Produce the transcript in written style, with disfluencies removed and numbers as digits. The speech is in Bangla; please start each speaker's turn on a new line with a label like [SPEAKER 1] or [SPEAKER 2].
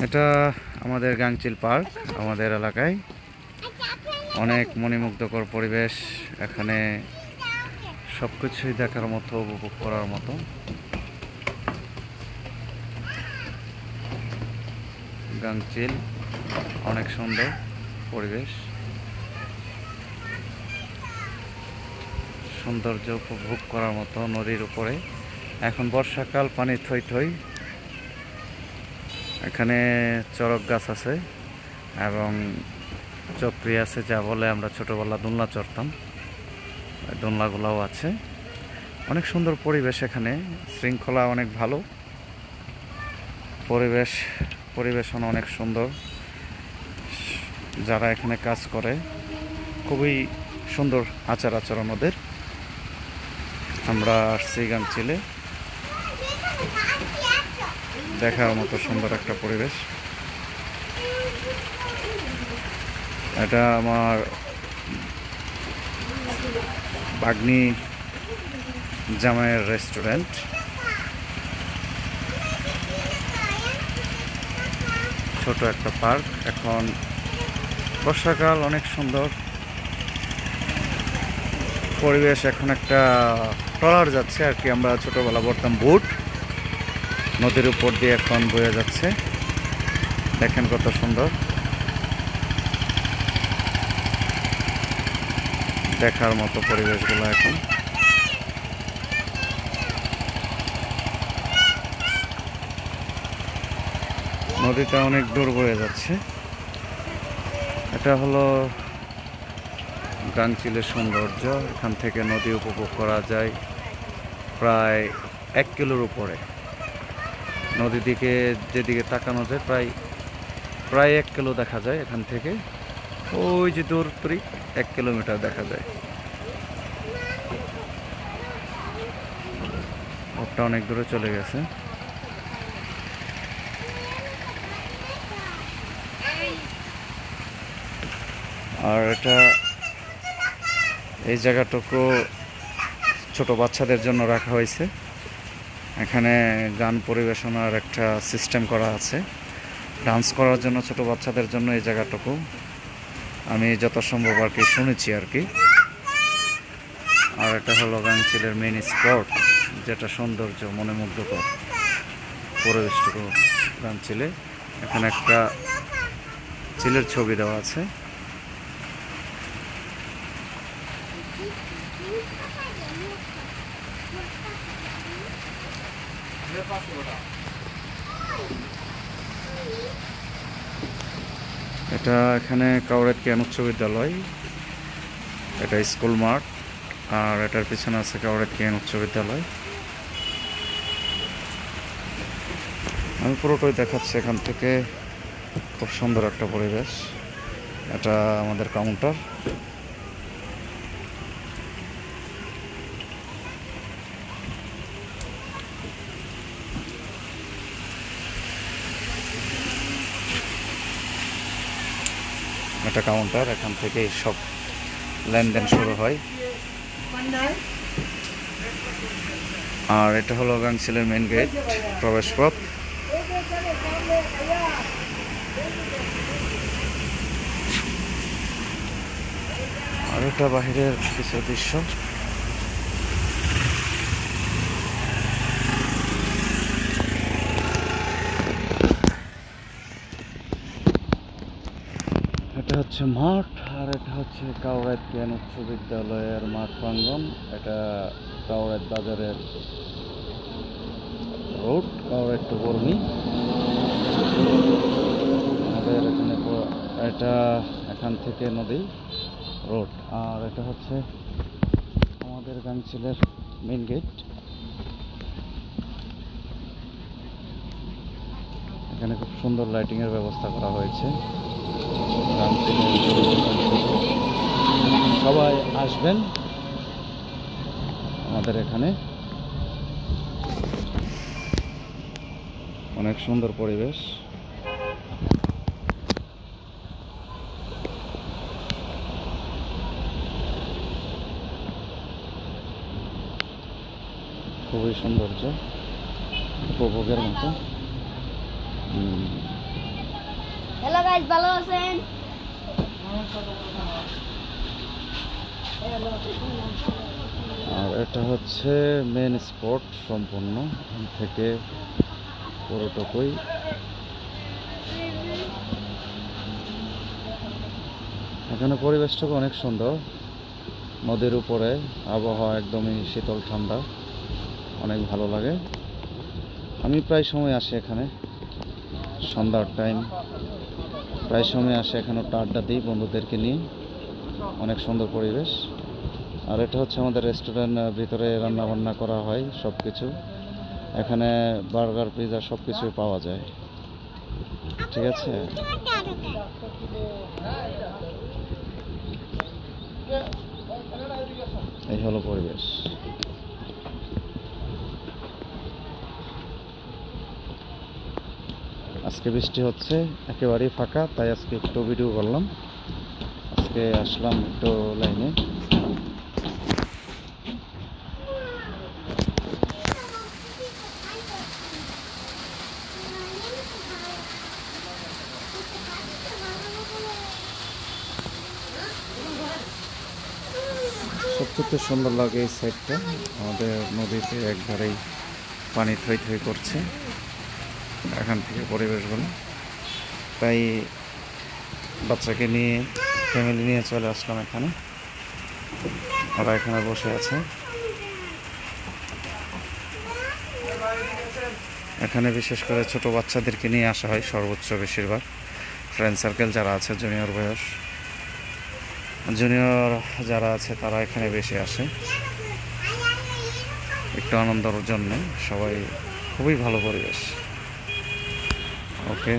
[SPEAKER 1] এটা আমাদের গাংচিল পার্ক, আমাদের এলাকায় অনেক মনোমুগ্ধকর পরিবেশ। এখানে সবকিছুই দেখার মতো, উপভোগ করার মতো। গাংচিল অনেক সুন্দর পরিবেশ, সৌন্দর্য উপভোগ করার মতো। নদীর উপরে এখন বর্ষাকাল, পানি থই থই। এখানে চড়ক গাছ আছে এবং চক্রি আছে, যা বলে আমরা ছোটবেলা দোলনা চড়তাম, দোলনাগুলাও আছে। অনেক সুন্দর পরিবেশ এখানে, শৃঙ্খলা অনেক ভালো, পরিবেশন অনেক সুন্দর। যারা এখানে কাজ করে খুবই সুন্দর আচার আচরণ ওদের। আমরা আসছি গাংচিলে, দেখার মতো সুন্দর একটা পরিবেশ। এটা আমার বাগনি জামাইয়ের রেস্টুরেন্ট। ছোট একটা পার্ক, এখন বর্ষাকাল, অনেক সুন্দর পরিবেশ। এখন একটা ট্রলার যাচ্ছে আর কি, আমরা ছোটবেলা পড়তাম বোট, নদীর উপর দিয়ে এখন বয়ে যাচ্ছে। দেখেন কত সুন্দর, দেখার মতো পরিবেশগুলো। এখন নদীটা অনেক দূর বয়ে যাচ্ছে। এটা হলো গাংচিলের সৌন্দর্য। এখান থেকে নদী উপভোগ করা যায় প্রায় 1 কিলোর উপরে। নদীর দিকে যেদিকে তাকানো যায় প্রায় 1 কিলো দেখা যায় এখান থেকে। ওই যে দূর 1 কিলোমিটার দেখা যায়। ওটা অনেক দূরে চলে গেছে। আর এই জায়গাটুকু ছোট বাচ্চাদের জন্য রাখা হয়েছে। এখানে গান পরিবেশনার একটা সিস্টেম করা আছে, ডান্স করার জন্য ছোট বাচ্চাদের জন্য এই জায়গাটুকু। আমি যত সম্ভব আর কি শুনেছি আর কি। আর এটা হলো গাংচিলের মেইন স্পট, যেটা সৌন্দর্য মনোমুগ্ধকর পরিবেশটুকু গাংচিলে। এখানে একটা চিলের ছবি দেওয়া আছে। এটা এখানে কাউরেট জ্ঞান উচ্চ বিদ্যালয়, এটা স্কুল মাঠ। আর এটার পিছনে আছে কাউরেট জ্ঞান উচ্চ বিদ্যালয়। আমি পুরোটাই দেখাচ্ছি এখান থেকে। খুব সুন্দর একটা পরিবেশ। এটা আমাদের কাউন্টার। এটা কাউন্টার, এখান থেকে সব লেনদেন শুরু হয়। আর এটা হলো গাংচিলের মেইন গেট, প্রবেশ পথ। আর এটা বাহিরের কিছু দৃশ্য। এটা হচ্ছে মাঠ, আর এটা হচ্ছে কাউরাইত জ্ঞান উচ্চ বিদ্যালয়ের মাঠ প্রাঙ্গণ। এটা কাউরাইত বাজারের রোড, কাউরাইত টু বর্মি। আমাদের এখানে এটা এখান থেকে নদী রোড। আর এটা হচ্ছে আমাদের গাংচিলের মেইন গেট। এখানে খুব সুন্দর লাইটিংয়ের ব্যবস্থা করা হয়েছে। সবাই আসবেন আমাদের এখানে। অনেক সুন্দর পরিবেশ। খুবই সৌন্দর্য উপভোগের মতো।
[SPEAKER 2] গাইস, ভালো আছেন?
[SPEAKER 1] আর এটা হচ্ছে মেন স্পট সম্পূর্ণ এখান থেকে পুরোটুকুই। এখানে পরিবেশটাও অনেক সুন্দর, নদীর উপরে, আবহাওয়া একদমই শীতল ঠান্ডা, অনেক ভালো লাগে। আমি প্রায় সময় আসি এখানে, সন্ধ্যার টাইম প্রায় সময় আসে এখানে, একটু আড্ডা দিই বন্ধুদেরকে নিয়ে। অনেক সুন্দর পরিবেশ। আর এটা হচ্ছে আমাদের রেস্টুরেন্ট, ভিতরে রান্না বান্না করা হয় সব কিছু। এখানে বার্গার, পিৎজা সব কিছুই পাওয়া যায়। ঠিক আছে, এই হলো পরিবেশ। আজকে বৃষ্টি হচ্ছে, একেবারেই ফাঁকা, তাই আজকে একটু ভিডিও করলাম। আজকে আসলাম একটু লাইনে। সবচেয়ে সুন্দর লাগে এই সাইডটা, আমাদের নদীতে একবারেই পানি থই থই করছে এখান থেকে পরিবেশগুলো। তাই বাচ্চাকে নিয়ে, ফ্যামিলি নিয়ে চলে আসলাম এখানে। ওরা এখানে বসে আছে। এখানে বিশেষ করে ছোট বাচ্চাদেরকে নিয়ে আসা হয় সর্বোচ্চ, বেশিরভাগ ফ্রেন্ড সার্কেল যারা আছে, জুনিয়র বয়স, জুনিয়র যারা আছে তারা এখানে বেশি আসে একটু আনন্দের জন্য। সবাই, খুবই ভালো পরিবেশ। ওকে।